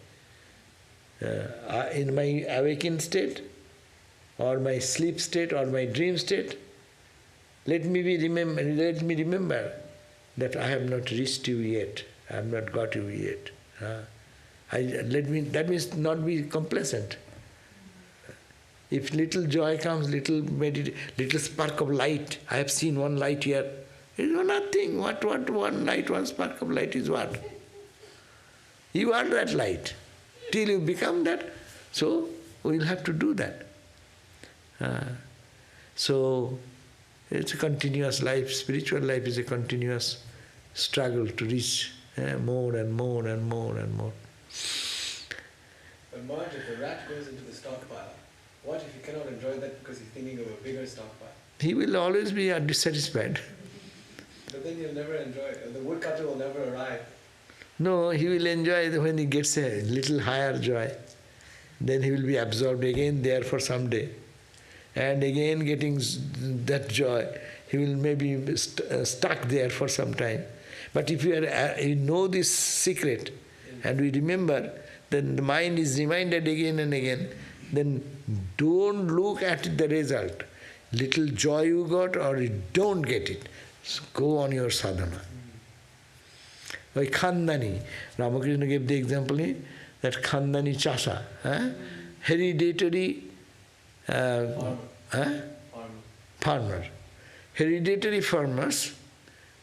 In my awakened state, or my sleep state, or my dream state, let me remember that I have not reached you yet. I have not got you yet. That means not be complacent. If little joy comes, little spark of light, I have seen one light here. It is nothing. What one light, one spark of light is what? You are that light. Till you become that. So we'll have to do that. So it's a continuous life. Spiritual life is a continuous struggle to reach more and more and more and more. But Maharaj, if the rat goes into the stockpile, what if he cannot enjoy that because he's thinking of a bigger stockpile? He will always be dissatisfied. But then he'll never enjoy it. The woodcutter will never arrive. No, he will enjoy when he gets a little higher joy. Then he will be absorbed again there for some day. And again getting that joy, he will maybe stuck there for some time. But if you know this secret, and we remember, then the mind is reminded again and again, then don't look at the result. Little joy you got or you don't get it. So go on your sadhana. Like Khandani, Ramakrishna gave the example that Khandani Chasa, hereditary farmer. Hereditary farmers,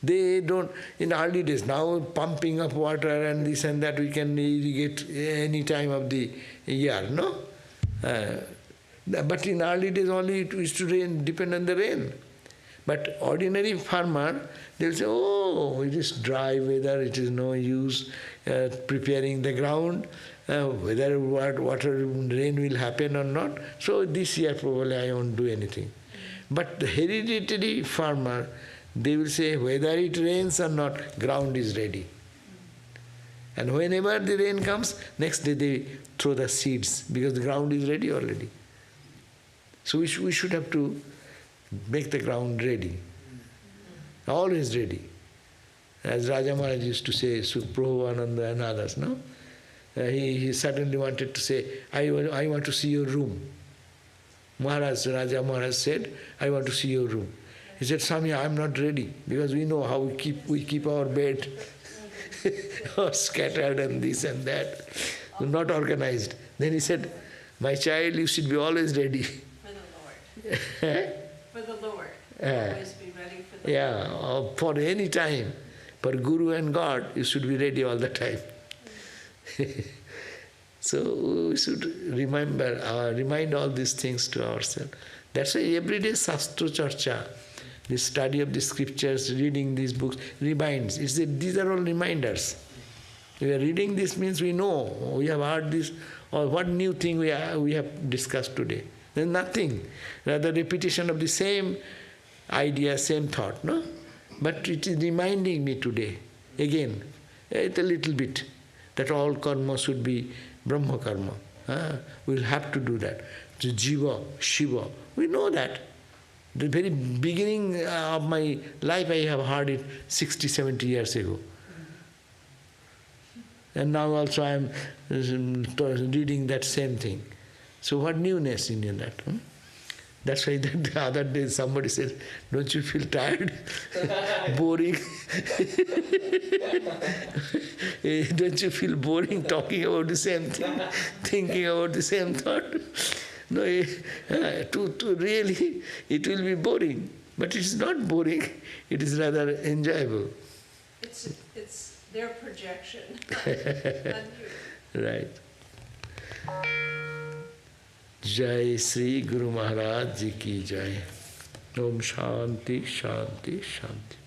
they don't, in early days, now pumping of water and this and that, we can irrigate any time of the year, no? But in early days only it used to rain, depend on the rain. But ordinary farmer, they will say, oh, it is dry weather, it is no use preparing the ground, whether water, rain will happen or not. So this year probably I won't do anything. But the hereditary farmer, they will say, whether it rains or not, ground is ready. And whenever the rain comes, next day they throw the seeds, because the ground is ready already. So we should have to make the ground ready. Always ready. As Raja Maharaj used to say, Prabhupada and others, no? He suddenly wanted to say, I want to see your room. Raja Maharaj said, I want to see your room. He said, Swami, I am not ready, because we know how we keep our bed all scattered and this and that, not organized. Then he said, my child, you should be always ready. For the Lord. For the Lord. Always be ready for the Lord. For any time. For Guru and God, you should be ready all the time. So we should remind all these things to ourselves. That's why every day Shastra Charcha, the study of the scriptures, reading these books, reminds. These are all reminders. We are reading this means we know, we have heard this, or what new thing we have discussed today. There's nothing. Rather repetition of the same idea, same thought, no? But it is reminding me today, again, a little bit. that all karma should be Brahma karma. We'll have to do that. So Jiva, Shiva, we know that. The very beginning of my life I have heard it 60, 70 years ago. And now also I am reading that same thing. So what newness in that? That's why the other day somebody said, don't you feel tired? Boring? Don't you feel boring talking about the same thing, thinking about the same thought? No, to really, it will be boring. But it is not boring, it is rather enjoyable. It's their projection, not you. Right. Jai Sri Guru Maharaj Ji ki Jai. Om Shanti, Shanti, Shanti.